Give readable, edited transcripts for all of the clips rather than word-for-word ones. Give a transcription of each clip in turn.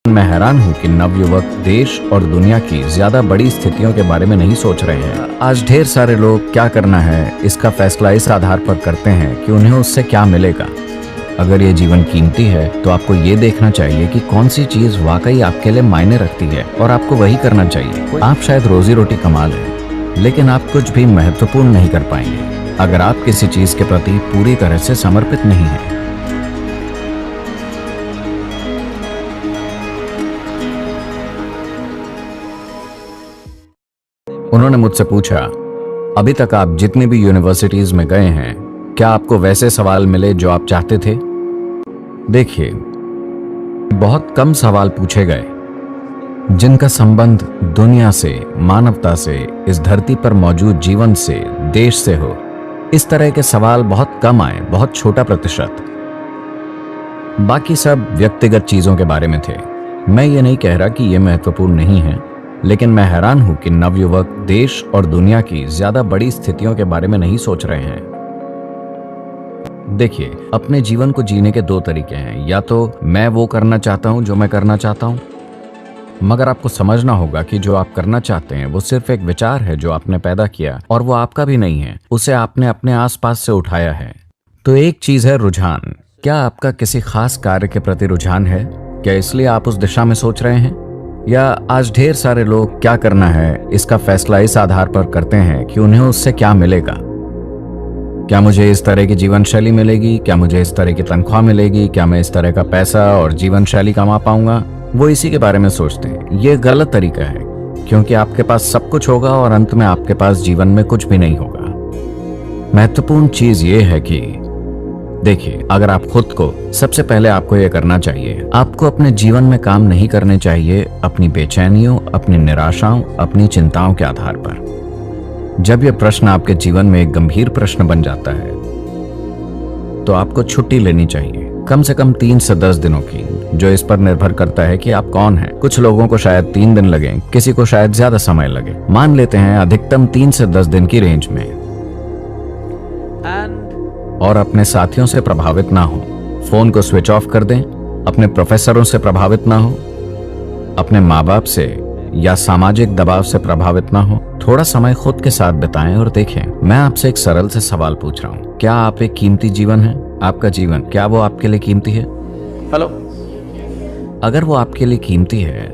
मैं हैरान हूँ कि नवयुवक देश और दुनिया की ज्यादा बड़ी स्थितियों के बारे में नहीं सोच रहे हैं। आज ढेर सारे लोग क्या करना है इसका फैसला इस आधार पर करते हैं कि उन्हें उससे क्या मिलेगा। अगर ये जीवन कीमती है तो आपको ये देखना चाहिए कि कौन सी चीज वाकई आपके लिए मायने रखती है और आपको वही करना चाहिए। आप शायद रोजी रोटी कमा लें, लेकिन आप कुछ भी महत्वपूर्ण नहीं कर पाएंगे अगर आप किसी चीज के प्रति पूरी तरह से समर्पित नहीं हैं। उन्होंने मुझसे पूछा, अभी तक आप जितनी भी यूनिवर्सिटीज में गए हैं, क्या आपको वैसे सवाल मिले जो आप चाहते थे? देखिए, बहुत कम सवाल पूछे गए जिनका संबंध दुनिया से, मानवता से, इस धरती पर मौजूद जीवन से, देश से हो। इस तरह के सवाल बहुत कम आए, बहुत छोटा प्रतिशत। बाकी सब व्यक्तिगत चीजों के बारे में थे। मैं ये नहीं कह रहा कि ये महत्वपूर्ण नहीं है, लेकिन मैं हैरान हूं कि नवयुवक देश और दुनिया की ज्यादा बड़ी स्थितियों के बारे में नहीं सोच रहे हैं। देखिए, अपने जीवन को जीने के दो तरीके हैं। या तो मैं वो करना चाहता हूं जो मैं करना चाहता हूं, मगर आपको समझना होगा कि जो आप करना चाहते हैं वो सिर्फ एक विचार है जो आपने पैदा किया और वो आपका भी नहीं है, उसे आपने अपने आसपास से उठाया है। तो एक चीज है रुझान। क्या आपका किसी खास कार्य के प्रति रुझान है? क्या इसलिए आप उस दिशा में सोच रहे हैं? या आज ढेर सारे लोग क्या करना है इसका फैसला इस आधार पर करते हैं कि उन्हें उससे क्या मिलेगा। क्या मुझे इस तरह की जीवन शैली मिलेगी? क्या मुझे इस तरह की तनख्वाह मिलेगी? क्या मैं इस तरह का पैसा और जीवन शैली कमा पाऊंगा? वो इसी के बारे में सोचते हैं। ये गलत तरीका है, क्योंकि आपके पास सब कुछ होगा और अंत में आपके पास जीवन में कुछ भी नहीं होगा। महत्वपूर्ण चीज ये है कि देखिए, अगर आप खुद को, सबसे पहले आपको यह करना चाहिए, आपको अपने जीवन में काम नहीं करने चाहिए अपनी बेचैनियों, अपनी निराशाओं, अपनी चिंताओं के आधार पर। जब यह प्रश्न आपके जीवन में एक गंभीर प्रश्न बन जाता है तो आपको छुट्टी लेनी चाहिए, कम से कम 3 से 10 दिनों की, जो इस पर निर्भर करता है कि आप कौन हैं। कुछ लोगों को शायद 3 दिन लगे, किसी को शायद ज्यादा समय लगे। मान लेते हैं अधिकतम 3 से 10 दिन की रेंज में। और अपने साथियों से प्रभावित ना हो। फोन को स्विच ऑफ कर दें। अपने प्रोफेसरों से प्रभावित ना हो, अपने माँ बाप से या सामाजिक दबाव से प्रभावित ना हो। थोड़ा समय खुद के साथ बिताएं और देखें। मैं आपसे एक सरल से सवाल पूछ रहा हूँ, क्या आप एक कीमती जीवन है? आपका जीवन, क्या वो आपके लिए कीमती है? हेलो। अगर वो आपके लिए कीमती है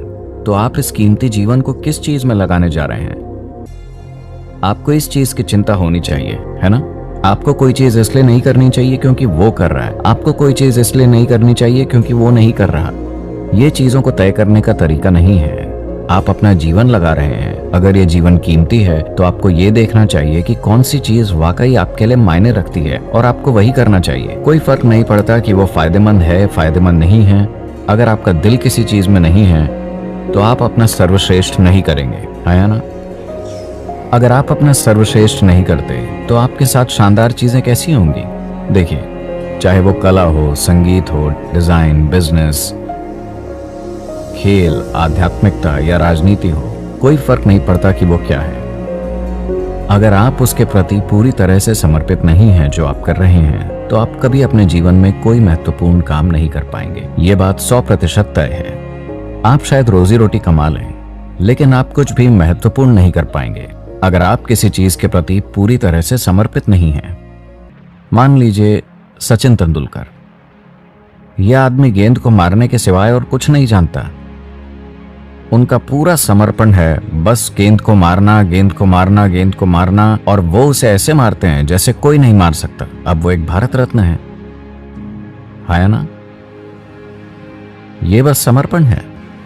तो आप इस कीमती जीवन को किस चीज में लगाने जा रहे हैं? आपको इस चीज की चिंता होनी चाहिए, है ना? आपको कोई चीज इसलिए नहीं करनी चाहिए क्योंकि वो कर रहा है। आपको कोई चीज इसलिए नहीं करनी चाहिए क्योंकि वो नहीं कर रहा। ये चीजों को तय करने का तरीका नहीं है। आप अपना जीवन लगा रहे हैं। अगर ये जीवन कीमती है तो आपको ये देखना चाहिए कि कौन सी चीज वाकई आपके लिए मायने रखती है और आपको वही करना चाहिए। कोई फर्क नहीं पड़ता कि वो फायदेमंद है, फायदेमंद नहीं है। अगर आपका दिल किसी चीज में नहीं है तो आप अपना सर्वश्रेष्ठ नहीं करेंगे, है ना? अगर आप अपना सर्वश्रेष्ठ नहीं करते तो आपके साथ शानदार चीजें कैसी होंगी? देखिए, चाहे वो कला हो, संगीत हो, डिजाइन, बिजनेस, खेल, आध्यात्मिकता या राजनीति हो, कोई फर्क नहीं पड़ता कि वो क्या है। अगर आप उसके प्रति पूरी तरह से समर्पित नहीं हैं जो आप कर रहे हैं, तो आप कभी अपने जीवन में कोई महत्वपूर्ण काम नहीं कर पाएंगे। ये बात 100% तय है। आप शायद रोजी रोटी कमा लें, लेकिन आप कुछ भी महत्वपूर्ण नहीं कर पाएंगे अगर आप किसी चीज के प्रति पूरी तरह से समर्पित नहीं हैं। मान लीजिए सचिन तेंदुलकर। यह आदमी गेंद को मारने के सिवाय और कुछ नहीं जानता। उनका पूरा समर्पण है बस गेंद को मारना, गेंद को मारना, गेंद को मारना, और वो उसे ऐसे मारते हैं जैसे कोई नहीं मार सकता। अब वो एक भारत रत्न है ना? ये बस समर्पण है।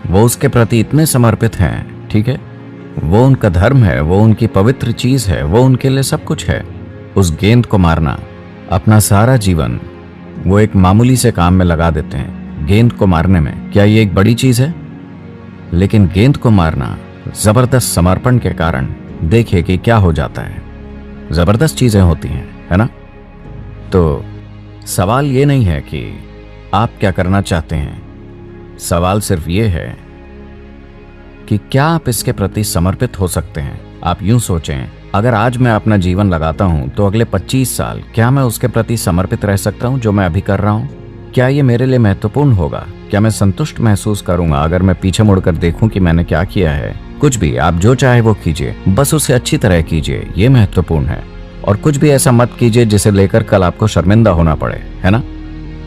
वो उसके प्रति इतने समर्पित हैं, ठीक है? वो उनका धर्म है, वो उनकी पवित्र चीज है, वो उनके लिए सब कुछ है। उस गेंद को मारना, अपना सारा जीवन वो एक मामूली से काम में लगा देते हैं, गेंद को मारने में। क्या ये एक बड़ी चीज है? लेकिन गेंद को मारना जबरदस्त समर्पण के कारण देखिए कि क्या हो जाता है। जबरदस्त चीजें होती हैं, है ना? तो सवाल ये नहीं है कि आप क्या करना चाहते हैं। सवाल सिर्फ ये है कि क्या आप इसके प्रति समर्पित हो सकते हैं। आप यूं सोचें, अगर आज मैं अपना जीवन लगाता हूं तो अगले 25 साल क्या मैं उसके प्रति समर्पित रह सकता हूं जो मैं अभी कर रहा हूं? क्या ये मेरे लिए महत्वपूर्ण होगा? क्या मैं संतुष्ट महसूस करूंगा अगर मैं पीछे मुड़कर देखूं कि मैंने क्या किया है? कुछ भी, आप जो चाहे वो कीजिए, बस उसे अच्छी तरह कीजिए, ये महत्वपूर्ण है। और कुछ भी ऐसा मत कीजिए जिसे लेकर कल आपको शर्मिंदा होना पड़े, है ना?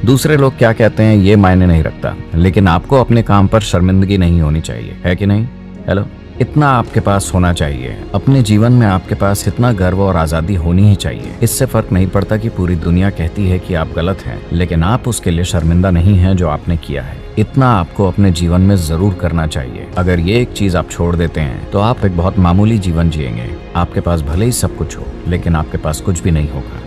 दूसरे लोग क्या कहते हैं ये मायने नहीं रखता, लेकिन आपको अपने काम पर शर्मिंदगी नहीं होनी चाहिए, है कि नहीं? हेलो, इतना आपके पास होना चाहिए। अपने जीवन में आपके पास इतना गर्व और आजादी होनी ही चाहिए। इससे फर्क नहीं पड़ता कि पूरी दुनिया कहती है कि आप गलत हैं, लेकिन आप उसके लिए शर्मिंदा नहीं हैं जो आपने किया है। इतना आपको अपने जीवन में जरूर करना चाहिए। अगर ये एक चीज आप छोड़ देते हैं तो आप एक बहुत मामूली जीवन जिएंगे। आपके पास भले ही सब कुछ हो, लेकिन आपके पास कुछ भी नहीं होगा।